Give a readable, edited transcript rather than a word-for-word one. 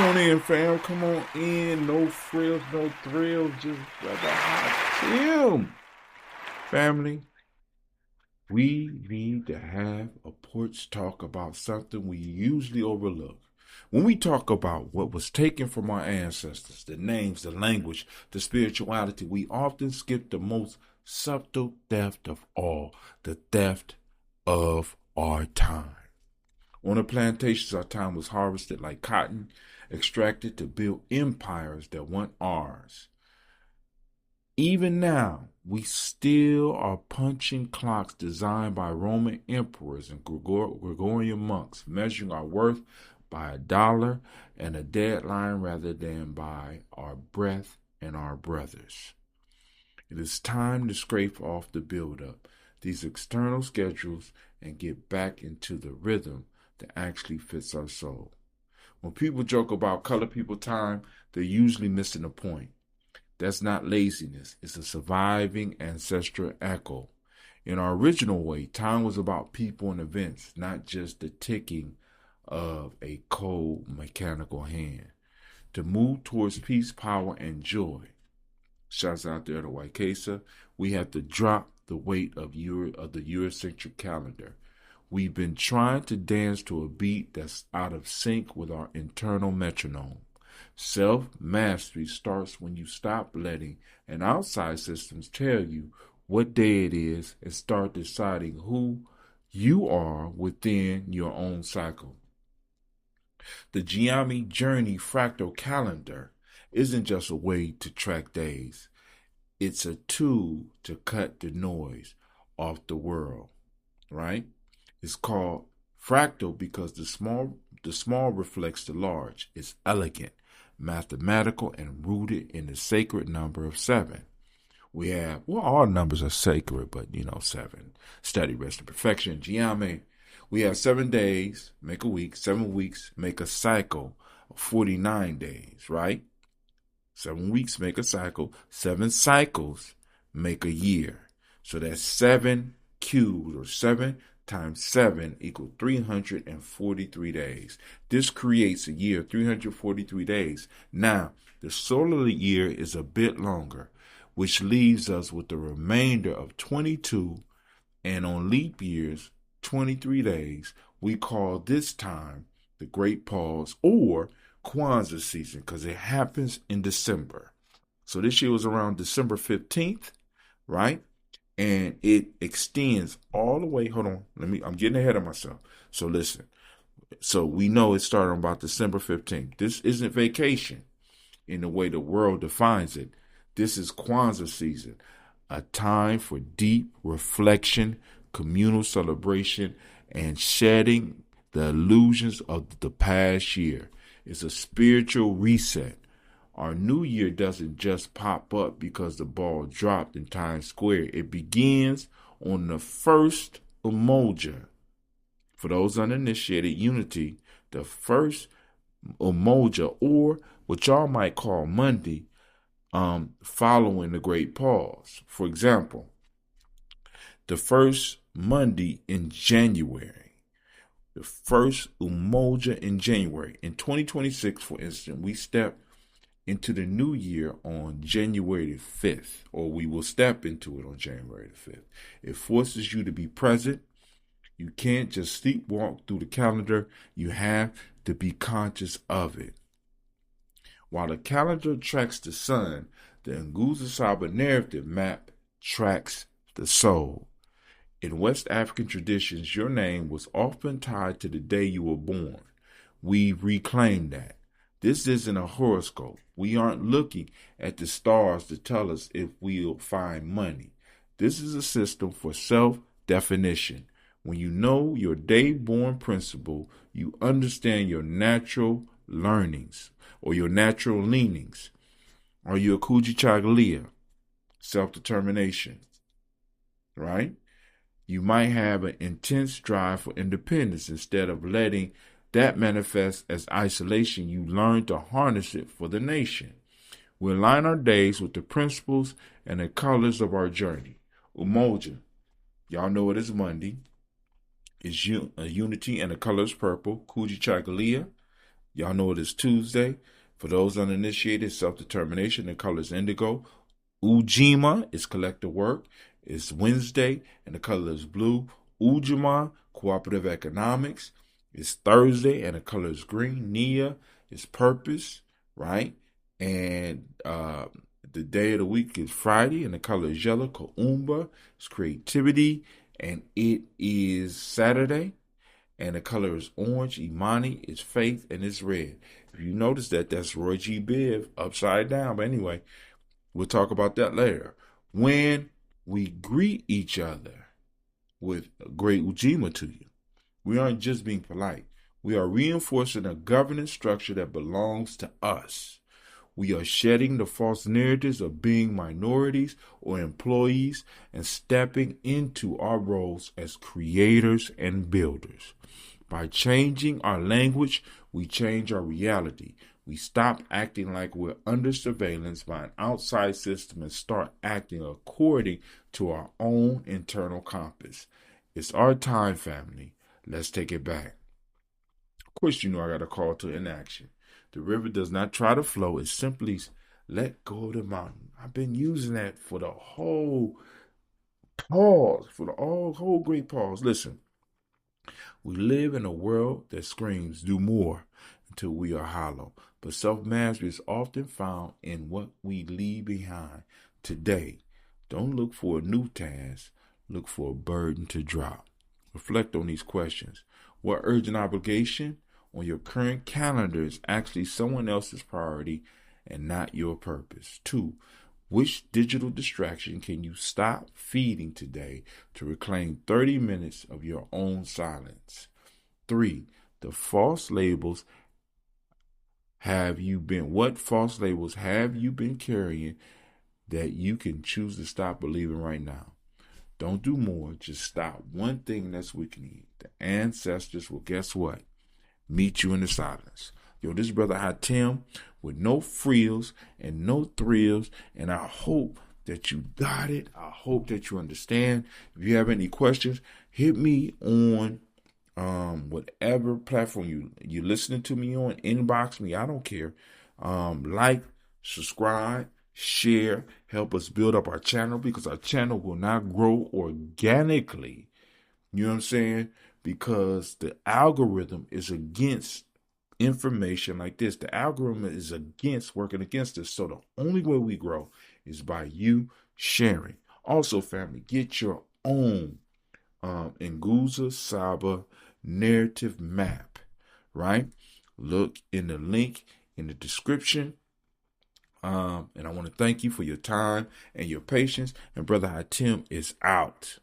Come on in, fam. Come on in. No frills, no thrills. Just brother hot chill. Family, we need to have a porch talk about something we usually overlook. When we talk about what was taken from our ancestors, the names, the language, the spirituality, we often skip the most subtle theft of all, the theft of our time. On the plantations, our time was harvested like cotton, extracted to build empires that want ours. Even now, we still are punching clocks designed by Roman emperors and Gregorian monks, measuring our worth by a dollar and a deadline rather than by our breath and our brothers. It is time to scrape off the buildup, these external schedules, and get back into the rhythm that actually fits our soul. When people joke about color people time, they're usually missing the point. That's not laziness. It's a surviving ancestral echo. In our original way, time was about people and events, not just the ticking of a cold mechanical hand. To move towards peace, power, and joy. Shouts out there to White Casa. We have to drop the weight of the Eurocentric calendar. We've been trying to dance to a beat that's out of sync with our internal metronome. Self-mastery starts when you stop letting an outside systems tell you what day it is and start deciding who you are within your own cycle. The Gye-Nyame Journey Fractal Calendar isn't just a way to track days. It's a tool to cut the noise off the world, right? It's called fractal because the small reflects the large. It's elegant, mathematical, and rooted in the sacred number of 7. We have, all numbers are sacred, but 7. Study, rest, and perfection. Gye-Nyame. We have 7 days, make a week. 7 weeks, make a cycle of 49 days, right? 7 weeks make a cycle. 7 cycles make a year. So that's 7 cubed, or 7 times 7 equals 343 days. This creates a year, 343 days. Now, the solar year is a bit longer, which leaves us with the remainder of 22, and on leap years, 23 days. We call this time the Great Pause or Kwanzaa season because it happens in December. So this year was around December 15th, right? And it extends all the way. Hold on. I'm getting ahead of myself. So listen. So we know it started on about December 15th. This isn't vacation in the way the world defines it. This is Kwanzaa season, a time for deep reflection, communal celebration, and shedding the illusions of the past year. It's a spiritual reset. Our new year doesn't just pop up because the ball dropped in Times Square. It begins on the first Umoja. For those uninitiated, unity, the first Umoja, or what y'all might call Monday, following the Great Pause. For example, the first Monday in January, the first Umoja in January. In 2026, for instance, we step into the new year on January the 5th, or we will step into it on January the 5th. It forces you to be present. You can't just sleepwalk through the calendar. You have to be conscious of it. While the calendar tracks the sun, the Nguzo Saba Narrative Map tracks the soul. In West African traditions, your name was often tied to the day you were born. We reclaim that. This isn't a horoscope. We aren't looking at the stars to tell us if we'll find money. This is a system for self-definition. When you know your Dayborn principle, you understand your natural learnings or your natural leanings. Are you a Kujichagulia? Self-determination, right? You might have an intense drive for independence. Instead of letting that manifest as isolation, you learn to harness it for the nation. We align our days with the principles and the colors of our journey. Umoja, y'all know it is Monday. It's unity and the color is purple. Kujichagulia, Y'all know it is Tuesday. For those uninitiated, self-determination, the color is indigo. Ujima is collective work. It's Wednesday, and the color is blue. Ujima, cooperative economics. It's Thursday, and the color is green. Nia is purpose, right? And the day of the week is Friday, and the color is yellow. Kaumba is creativity, and it is Saturday, and the color is orange. Imani is faith, and it's red. If you notice that, that's Roy G. Biv upside down. But anyway, we'll talk about that later. When we greet each other with a great Ujima to you, we aren't just being polite. We are reinforcing a governance structure that belongs to us. We are shedding the false narratives of being minorities or employees and stepping into our roles as creators and builders. By changing our language, we change our reality. We stop acting like we're under surveillance by an outside system and start acting according to our own internal compass. It's our time, family. Let's take it back. Of course, you know I got a call to inaction. The river does not try to flow. It simply let go of the mountain. I've been using that for the whole pause, for the whole great pause. Listen, we live in a world that screams, do more, until we are hollow. But self-mastery is often found in what we leave behind. Today, don't look for a new task. Look for a burden to drop. Reflect on these questions. What urgent obligation on your current calendar is actually someone else's priority and not your purpose? 2, which digital distraction can you stop feeding today to reclaim 30 minutes of your own silence? 3, what false labels have you been carrying that you can choose to stop believing right now? Don't do more. Just stop one thing that's weakening. The ancestors will, guess what? Meet you in the silence. Yo, this brother Hatim with no frills and no thrills. And I hope that you got it. I hope that you understand. If you have any questions, hit me on whatever platform you're listening to me on. Inbox me. I don't care. Like, subscribe, share, help us build up our channel, because our channel will not grow organically. You know what I'm saying? Because the algorithm is against information like this. The algorithm is working against us. So the only way we grow is by you sharing. Also, family, get your own Nguzo Saba Narrative Map, right? Look in the link in the description. And I want to thank you for your time and your patience. And Brother Hatim is out.